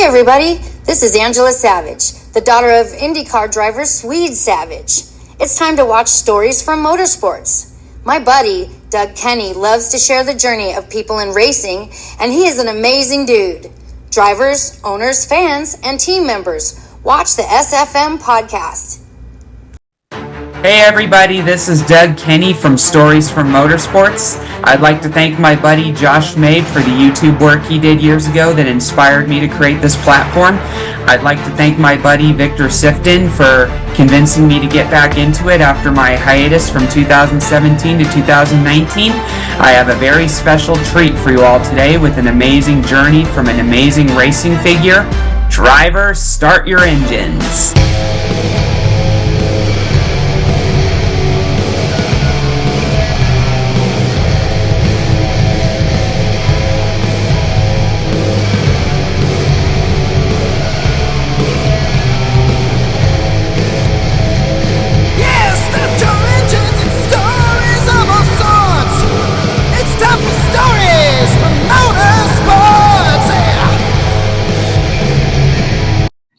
everybody, this is Angela Savage, the daughter of IndyCar driver Swede Savage. It's time to watch stories from motorsports. My buddy, Doug Kenny, loves to share the journey of people in racing, and he is an amazing dude. Drivers, owners, fans, and team members, watch the SFM podcast. Hey everybody, this is Doug Kenny from Stories from Motorsports. I'd like to thank my buddy Josh Mabe for the YouTube work he did years ago that inspired me to create this platform. I'd like to thank my buddy Victor Sifton for convincing me to get back into it after my hiatus from 2017 to 2019. I have a very special treat for you all today with an amazing journey from an amazing racing figure. Drivers, start your engines.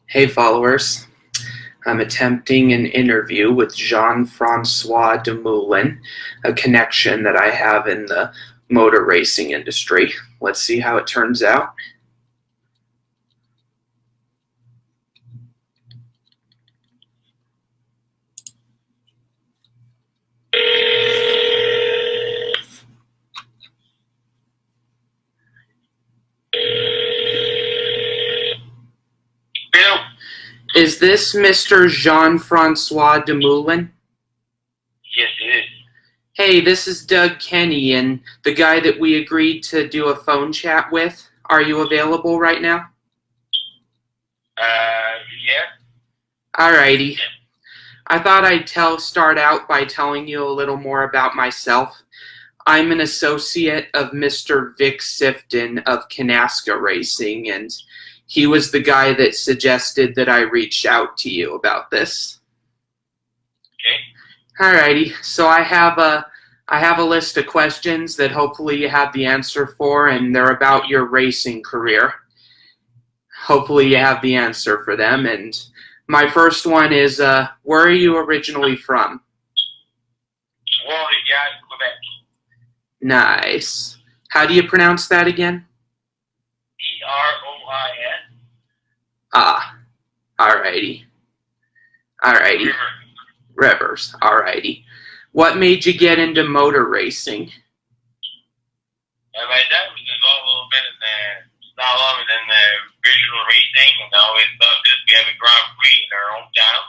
Hey followers, I'm attempting an interview with Jean-Francois Dumoulin, a connection that I have in the motor racing industry. Let's see how it turns out. Is this Mr. Jean-Francois Dumoulin? Yes, it is. Hey, this is Doug Kenny and the guy that we agreed to do a phone chat with. Are you available right now? Yeah. Alrighty. I thought I'd start out by telling you a little more about myself. I'm an associate of Mr. Vic Sifton of Kanaska Racing, and he was the guy that suggested that I reach out to you about this. Okay. Alrighty, so I have a list of questions that hopefully you have the answer for, and they're about your racing career. Hopefully you have the answer for them, and my first one is, where are you originally from? Quebec. Nice. How do you pronounce that again? Troin. Ah, alrighty. Alrighty. Rivers, alrighty. What made you get into motor racing? My dad was involved a little bit in not long in the regional racing, and I always thought this. We have a Grand Prix in our hometown,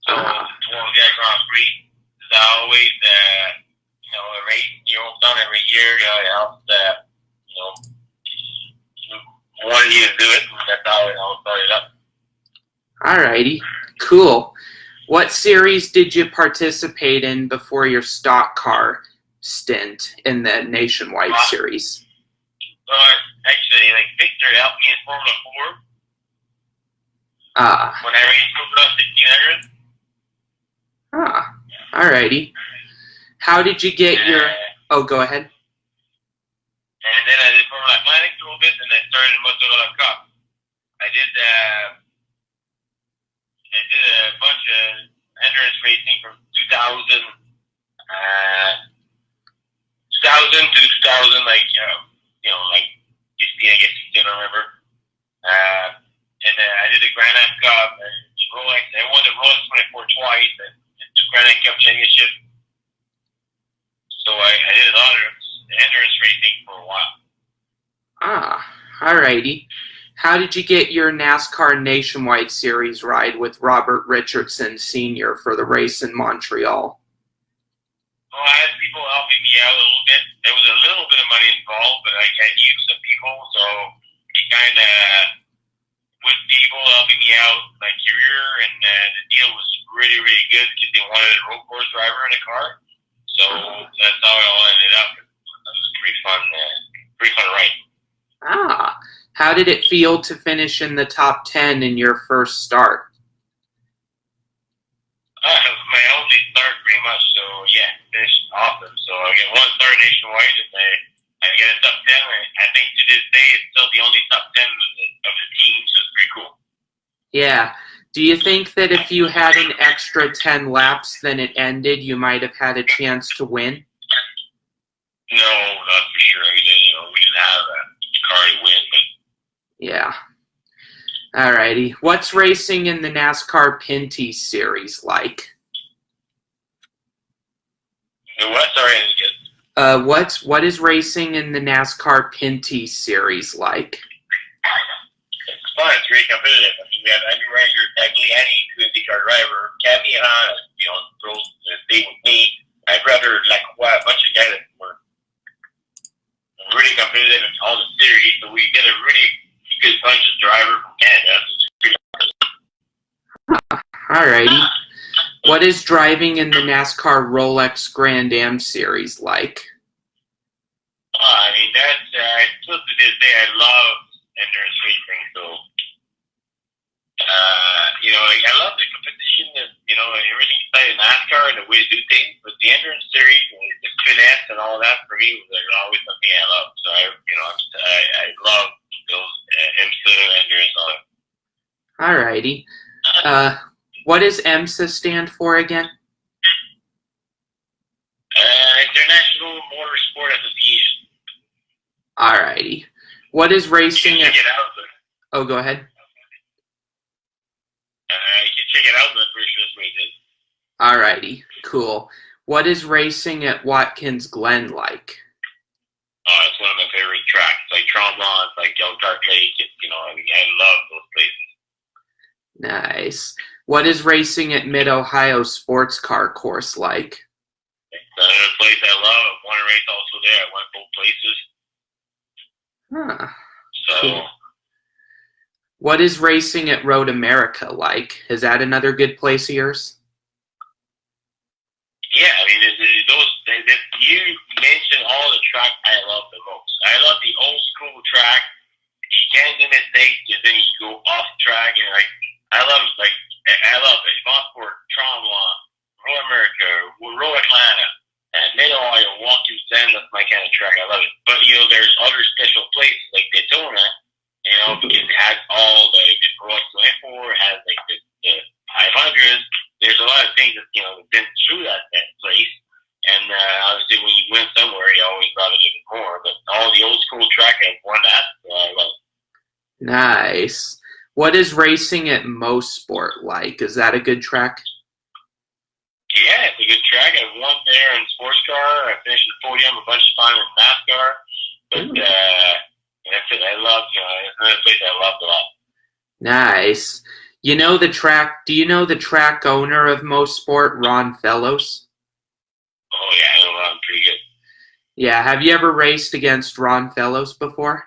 so it's one of the Grand Prix. I always, race in your hometown every year. Wanted you to do it, and that's how I started up. Alrighty, cool. What series did you participate in before your stock car stint in the Nationwide series? Actually, Victor helped me in Formula 4. When I raced Formula 1600. Alrighty. How did you get your... Oh, go ahead. And then I did Formula Atlantic a little bit, and I started in Motorsport Cup. I did a bunch of endurance racing from 2000 to 2000, 16, I guess you don't remember. And then I did the Grand Am Cup, and Rolex. I won the Rolex 24 twice, and the Grand Am Cup Championship. So I did a lot of endurance racing for a while. Alrighty. How did you get your NASCAR Nationwide Series ride with Robert Richardson Sr. for the race in Montreal? Well, I had people helping me out a little bit. There was a little bit of money involved, but I knew some people, so it kind of, with people helping me out my career, and the deal was really, really good because they wanted a road course driver in a car. So that's how it all ended up. It was a pretty fun ride. How did it feel to finish in the top 10 in your first start? My only start, pretty much. So yeah, finished awesome. So I get one start nationwide, and I get a top 10. I think to this day, it's still the only top 10 of the team. So Yeah. Do you think that if you had an extra 10 laps than it ended, you might have had a chance to win? No, not for sure. I mean, we didn't have a car to win, but Yeah. Alrighty. What's racing in the NASCAR Pinty series like? what? Sorry, I didn't get. What is racing in the NASCAR Pinty series like? It's fun. It's very competitive. I mean, we have Andrew Ranger, Tagliani, who's the car driver, Cammy and I, throws stay with me. I'd rather a bunch of guys that were really competitive in all the series. So we get a really good bunch of drivers from Canada. Alrighty. What is driving in the NASCAR Rolex Grand Am series like? I mean, still to this day, I love endurance racing. So, I love the competition that, everything inside of NASCAR and the way to do things. But the endurance series and the finesse and all that for me was always something I love. So, I love those IMSA endurance all that. Alrighty. What does EMSA stand for again? International Motorsport Association. Alrighty. What is racing You can check it out. Oh, go ahead. You can check it out, but I'm pretty sure that's what it is. Alrighty. Cool. What is racing at Watkins Glen like? Oh, it's one of my favorite tracks. It's like Tremblant, it's like Elkhart Lake. I love those places. Nice. What is racing at Mid-Ohio Sports Car Course like? It's another place I love. I've won a race also there. I went both places. Huh. So, Cool. What is racing at Road America like? Is that another good place of yours? yeah, I mean, you mentioned all the track I love the most. I love the old school track. You can't do mistakes, and then you go off track, and I love it. Mosport, Tremblant, Road America, Road Atlanta, and Mid-Ohio, Watkins Glen. That's my kind of track. I love it. But there's other special places like Daytona, because it has all the Rolex 24, it has the 500s. There's a lot of things that have been through that place. And obviously, when you win somewhere, you always got a bit more. But all the old school track, I've won that. So I love it. Nice. What is racing at Mosport like? Is that a good track? Yeah, it's a good track. I've won there in sports car. I finished in the podium a bunch of times in NASCAR. But that's it. I love, it's another place I loved a lot. Nice. Do you know the track owner of Mosport, Ron Fellows? Oh, yeah, I know Ron pretty good. Yeah, have you ever raced against Ron Fellows before?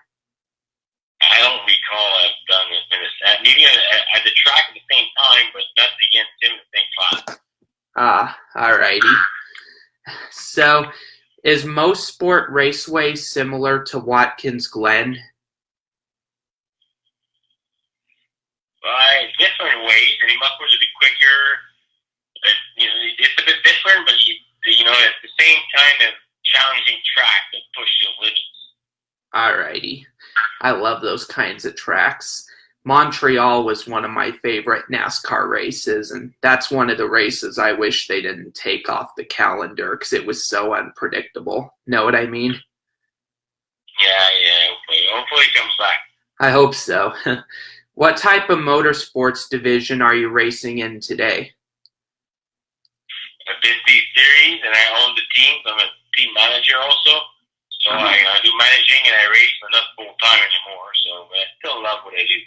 I don't recall I've done it in a maybe at the track at the same time, but not against him in the same class. Alrighty. So, is Mosport Raceway similar to Watkins Glen? Different ways. I mean, Mosport's a bit quicker. It's a bit different, but at the same time, a challenging track that pushes your limits. Alrighty. I love those kinds of tracks. Montreal was one of my favorite NASCAR races, and that's one of the races I wish they didn't take off the calendar because it was so unpredictable. Know what I mean? Yeah, hopefully it comes back. I hope so. What type of motorsports division are you racing in today? A Pinty series, and I own the team. So I'm a team manager also. So I do managing, and I race, but not full time anymore. So I still love what I do.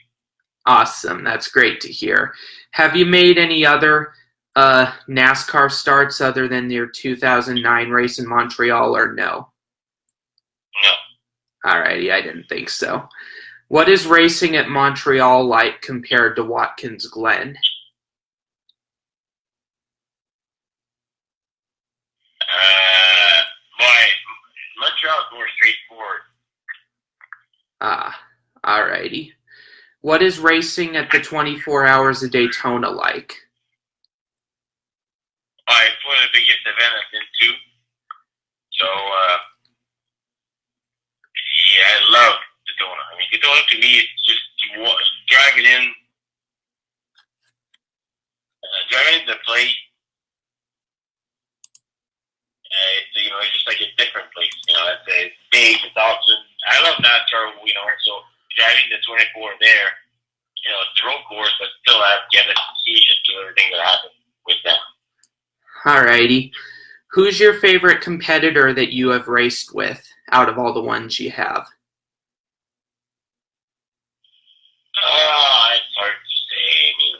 Awesome. That's great to hear. Have you made any other NASCAR starts other than your 2009 race in Montreal, or no? No. Alrighty, I didn't think so. What is racing at Montreal like compared to Watkins Glen? Montreal is more straightforward. Alrighty. What is racing at the 24 Hours of Daytona like? It's one of the biggest events I've been to. So, I love Daytona. I mean, Daytona to me, it's just you drive it in, driving the place, it's just like a different place. It's big, it's awesome. I love NASCAR, so driving the 24 there, it's a road course, but still I have to get association to everything that happened with them. Alrighty. Who's your favorite competitor that you have raced with out of all the ones you have? It's hard to say. I mean,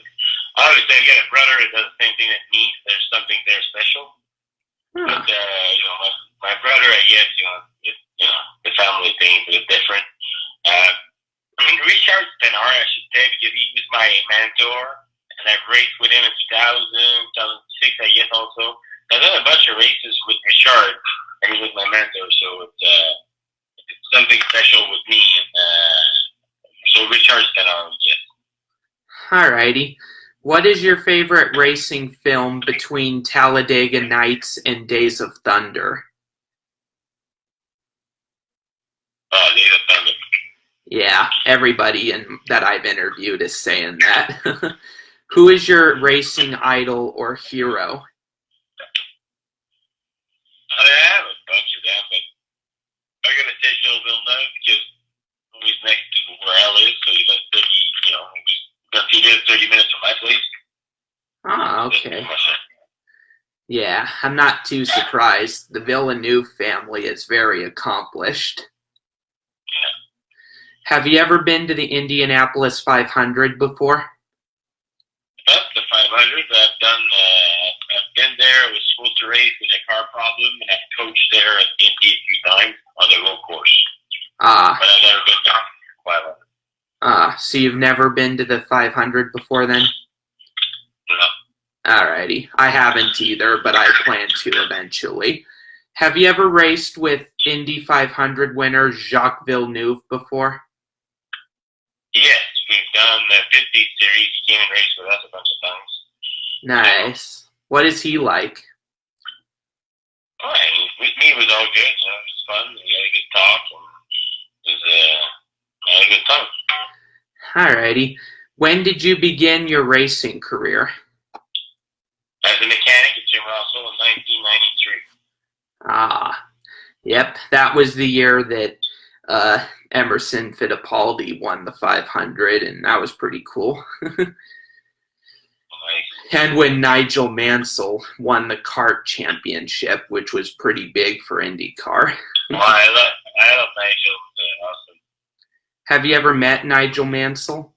obviously, I got a brother that does the same thing as me. There's something there special. Huh. But, my brother, I guess, the family thing is different. Richard Penard, I should say, because he was my mentor, and I've raced with him in 2006, I guess, also. I've done a bunch of races with Richard, and he was my mentor, so it's something special with me. So Richard Penard, yes. Alrighty. What is your favorite racing film between Talladega Nights and Days of Thunder? Days of Thunder. Yeah, everybody that I've interviewed is saying that. Who is your racing idol or hero? I have a bunch of them, but I'm going to say Gilles Villeneuve because he's next to where I live, so he lives 30 minutes from my place. Ah, okay. Yeah, I'm not too surprised. The Villeneuve family is very accomplished. Yeah. Have you ever been to the Indianapolis 500 before? That's the 500. I've been there. I was supposed to race with a car problem, and I've coached there at Indy a few times on the road course. But I've never been to the 500. So you've never been to the 500 before then? No. Alrighty. I haven't either, but I plan to eventually. Have you ever raced with Indy 500 winner Jacques Villeneuve before? Yes, we've done the 50 series. He came and raced with us a bunch of times. Nice. What is he like? Oh, and with me it was all good. It was fun. We had a good talk, and I had a good time. Alrighty. When did you begin your racing career? As a mechanic at Jim Russell in 1993. Yep. That was the year that Emerson Fittipaldi won the 500, and that was pretty cool. And when Nigel Mansell won the kart championship, which was pretty big for IndyCar. I love Nigel. Awesome. Have you ever met Nigel Mansell?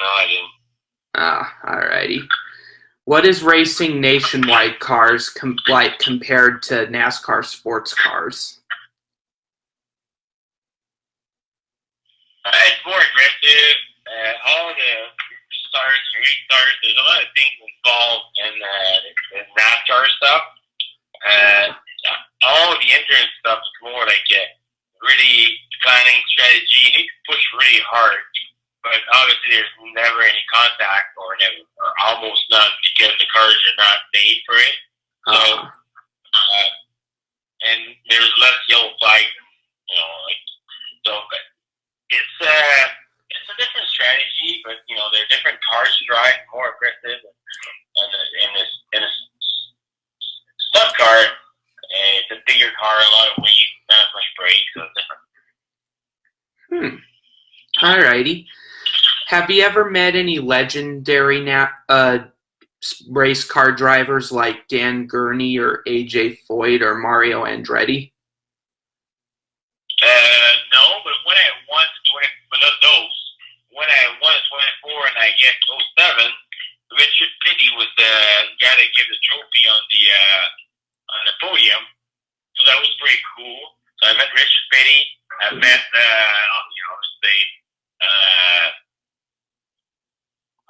No, I didn't. Alrighty. What is racing nationwide cars like compared to NASCAR sports cars? It's more aggressive. All the starts and restarts, there's a lot of things involved in NASCAR stuff. All the endurance stuff is more like really planning strategy. You need to push really hard, but obviously there's never any contact or almost none because the cars are not made for it. So, and there's less yellow flags, but it's a different strategy, but there are different cars to drive, more aggressive, and in a stock car, it's a bigger car, a lot of weight, not as much brake, so it's different. Alrighty. Have you ever met any legendary race car drivers like Dan Gurney or AJ Foyt or Mario Andretti? No, but when I won the 24 and I guess 07, Richard Pinty was the guy that gave the trophy on the podium, so that was pretty cool. So I met Richard Pinty. I met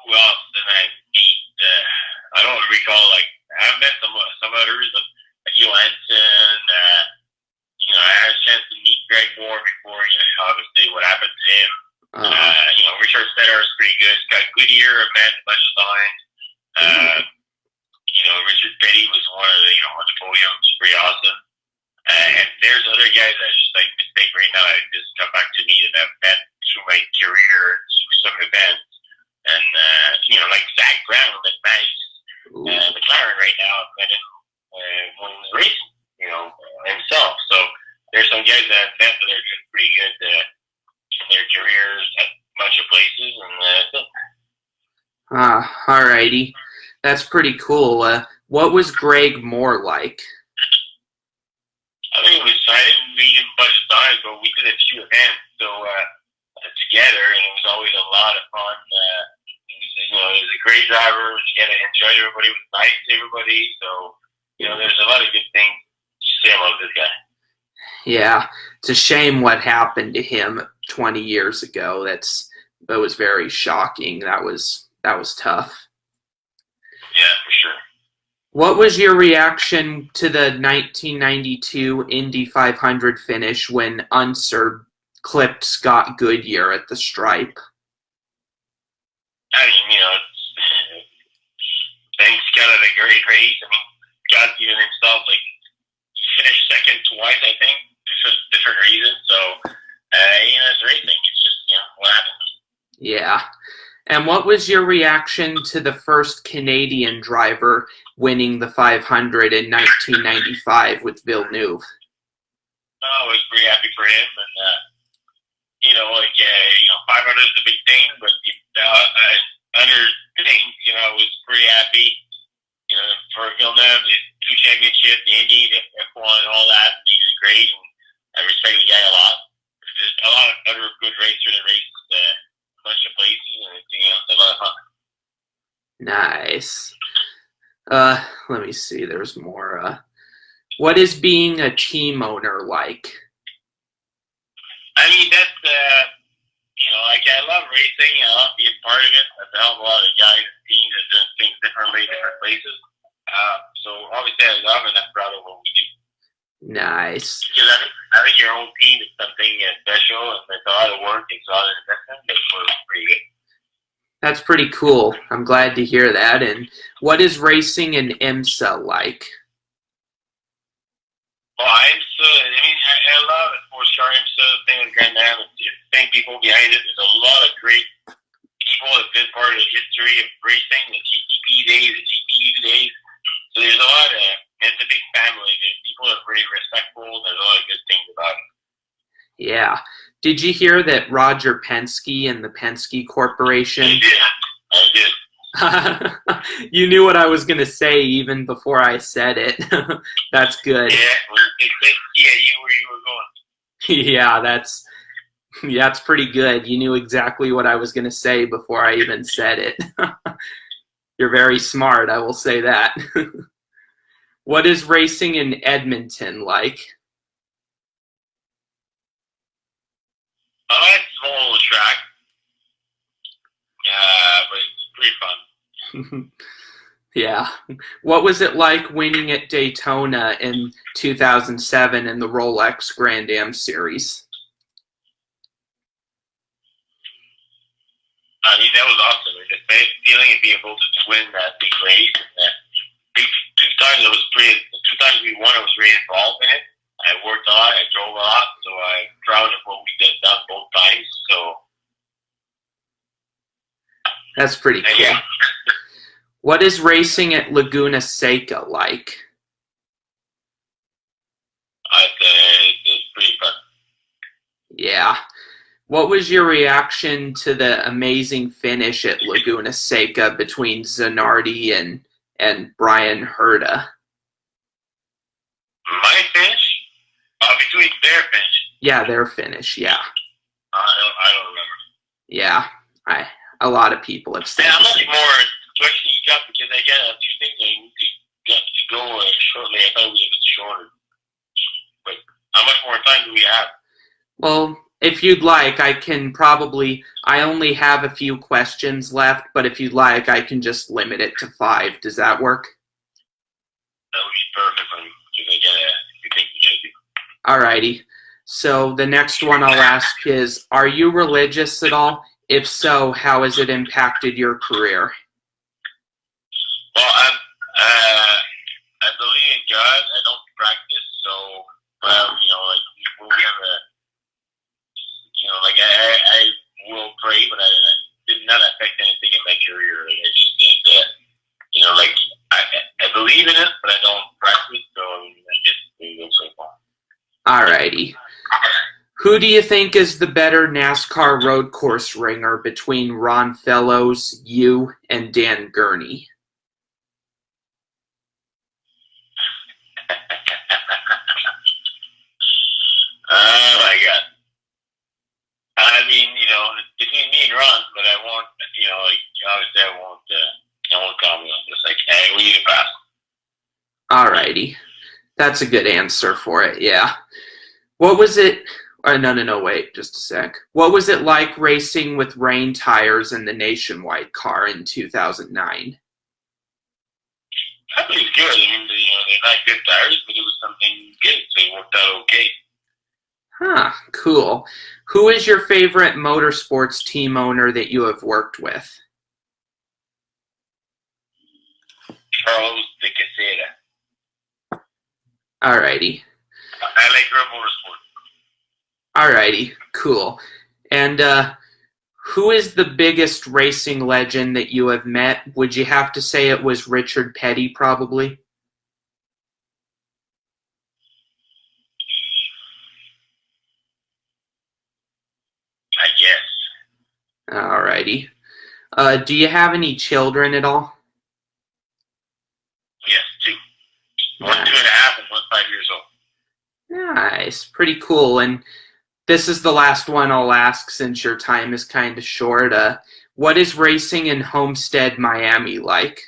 who else did I meet? I don't recall. I've met some others, like Johansson. I had a chance to meet Greg Moore before. Obviously what happened to him. Richard Stetter is pretty good. He's got Goodyear. I met a bunch of times. Richard Petty was one of the on the podium. It's pretty awesome. And there's other guys that just mistake right now. That just come back to me that I've met through my career, through some events. And, like Zach Brown, that nice. guys that have met, they're doing pretty good in their careers at a bunch of places, and that's it. Alrighty. That's pretty cool. What was Greg Moore like? I think it was, I didn't meet him a bunch of times, but we did a few events together, and it was always a lot of fun. He was a great driver. He enjoyed everybody. He was nice to everybody. So, there's a lot of good things to say about this guy. Yeah, it's a shame what happened to him 20 years ago. That was very shocking. That was tough. Yeah, for sure. What was your reaction to the 1992 Indy 500 finish when Unser clipped Scott Goodyear at the stripe? I mean, thanks God had a great race. I mean, God even himself, he finished second twice, I think, for different reasons. So, it's racing. It's just, what happened. Yeah. And what was your reaction to the first Canadian driver winning the 500 in 1995 with Villeneuve? I was pretty happy for him, and 500 is a big thing, but other things, I was pretty happy. For Villeneuve, the 2 championships, the Indy, the F1, and all that, he was great, and I respect the guy a lot. There's a lot of other good racers that raced a bunch of places, and it's a lot of fun. Nice. Let me see. There's more. What is being a team owner like? I mean, that's I love racing. I love being part of it. I've helped a lot of guys and teams that do things differently, different places. So obviously, I love and I'm proud of what we do. Nice. Because having your own team is something special, and it's a lot of work. It's a lot of investment. It's pretty good. That's pretty cool. I'm glad to hear that. And what is racing in IMSA like? Well, IMSA, I love it. Sports car IMSA, thing with Grand Am, the same people behind it. There's a lot of great people that have been part of the history of racing, the GTP days, the GPU days. So there's a lot of, it's a big family. People are very respectful. There's a lot of good things about it. Yeah. Did you hear that Roger Penske and the Penske Corporation? I did. You knew what I was going to say even before I said it. That's good. Yeah, you where you were going. Yeah, that's pretty good. You knew exactly what I was going to say before I even said it. You're very smart, I will say that. What is racing in Edmonton like? It's a small little track. But it's pretty fun. Yeah. What was it like winning at Daytona in 2007 in the Rolex Grand Am Series? I mean, that was awesome. The feeling of being able to win that big race. The 2 times the 2 times we won, I was really involved in it. I worked a lot, I drove a lot, so I'm proud of what we did done both times. So that's pretty cool. Yeah. What is racing at Laguna Seca like? It's pretty fun. Yeah. What was your reaction to the amazing finish at Laguna Seca between Zanardi and Brian Herta? My finish? Between their finish? Yeah, their finish, yeah. I don't remember. Yeah, a lot of people have said I'm the much same. more question you got because I got 2 things I need to go shortly. I thought we were a bit shorter. But how much more time do we have? Well, if you'd like, I only have a few questions left, but if you'd like, I can just limit it to 5. Does that work? That would be perfect for me. Because I got a few things we gotta do. Alrighty. So the next one I'll ask is, are you religious at all? If so, how has it impacted your career? Well, I believe in God. I don't practice, so when we have I will pray, but I did not affect anything in my career. I just think that I believe in it, but I don't practice, so I guess it goes so far. Alrighty. Who do you think is the better NASCAR road course ringer between Ron Fellows, you, and Dan Gurney? Oh my God. I mean, between me and Ron, but I won't, obviously I won't comment on this. Like, hey, we need to pass. Alrighty. That's a good answer for it, yeah. What was it? No, wait, just a sec. What was it like racing with rain tires in the Nationwide car in 2009? I think it's good. I mean, they're not good tires, but it was something good, so it worked out okay. Huh, cool. Who is your favorite motorsports team owner that you have worked with? Carlos de Quesada. Alrighty. I like her motorsport. Alrighty, cool. And who is the biggest racing legend that you have met? Would you have to say it was Richard Petty, probably? I guess. Alrighty. Do you have any children at all? Yes, 2. One 2.5 and one 5 years old. Nice, pretty cool. And this is the last one I'll ask since your time is kind of short. What is racing in Homestead, Miami like?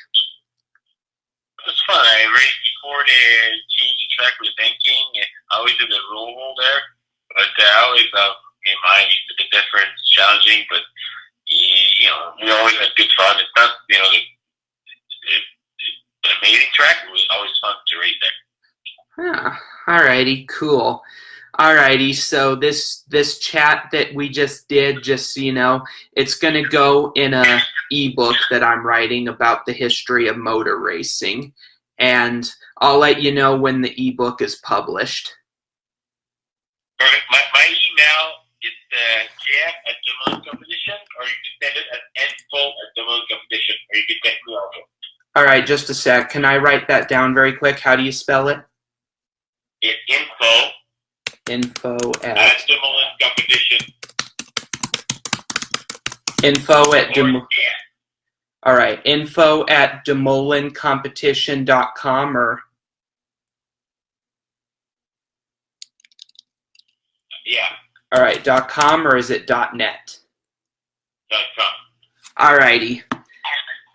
It's fun. I raced before they changed the track with banking. I always did the roll there, but I always love Miami. It's a bit different, it's challenging, but we always had good fun. It's not an amazing track. It was always fun to race there. Alrighty, cool. Alrighty, so this chat that we just did, just so you know, it's going to go in a ebook that I'm writing about the history of motor racing, and I'll let you know when the ebook is published. Perfect. My email is JF at Dumoulin Competition, or you can send it at info@Dumoulin Competition, or you can text me also. Alright, just a sec. Can I write that down very quick? How do you spell it? It's info at Dumoulin Competition. Alright, info at DumoulinCompetition.com or... Yeah. Alright, .com or is it .net? .com. Alrighty.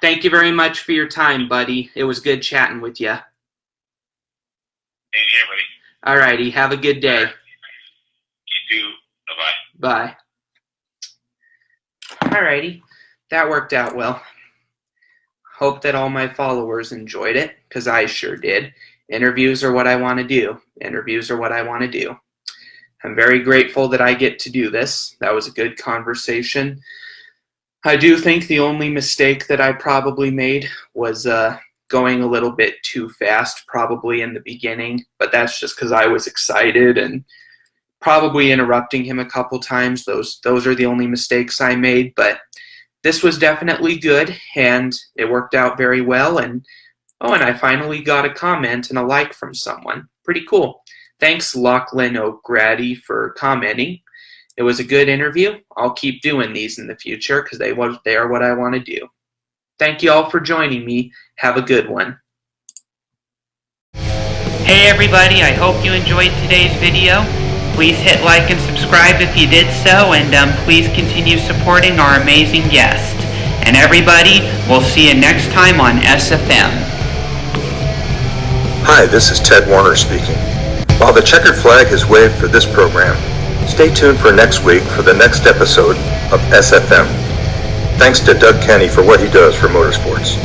Thank you very much for your time, buddy. It was good chatting with you. Thank you, buddy. Alrighty, have a good day. You too. Bye-bye. Bye. Alrighty, that worked out well. Hope that all my followers enjoyed it, because I sure did. Interviews are what I want to do. I'm very grateful that I get to do this. That was a good conversation. I do think the only mistake that I probably made was going a little bit too fast, probably in the beginning, but that's just because I was excited and probably interrupting him a couple times. Those are the only mistakes I made, but this was definitely good, and it worked out very well, and I finally got a comment and a like from someone. Pretty cool. Thanks, Lachlan O'Grady, for commenting. It was a good interview. I'll keep doing these in the future because they are what I want to do. Thank you all for joining me. Have a good one. Hey everybody, I hope you enjoyed today's video. Please hit like and subscribe if you did so, and please continue supporting our amazing guest. And everybody, we'll see you next time on SFM. Hi, this is Ted Warner speaking. While the checkered flag is waved for this program, stay tuned for next week for the next episode of SFM. Thanks to Doug Kenny for what he does for motorsports.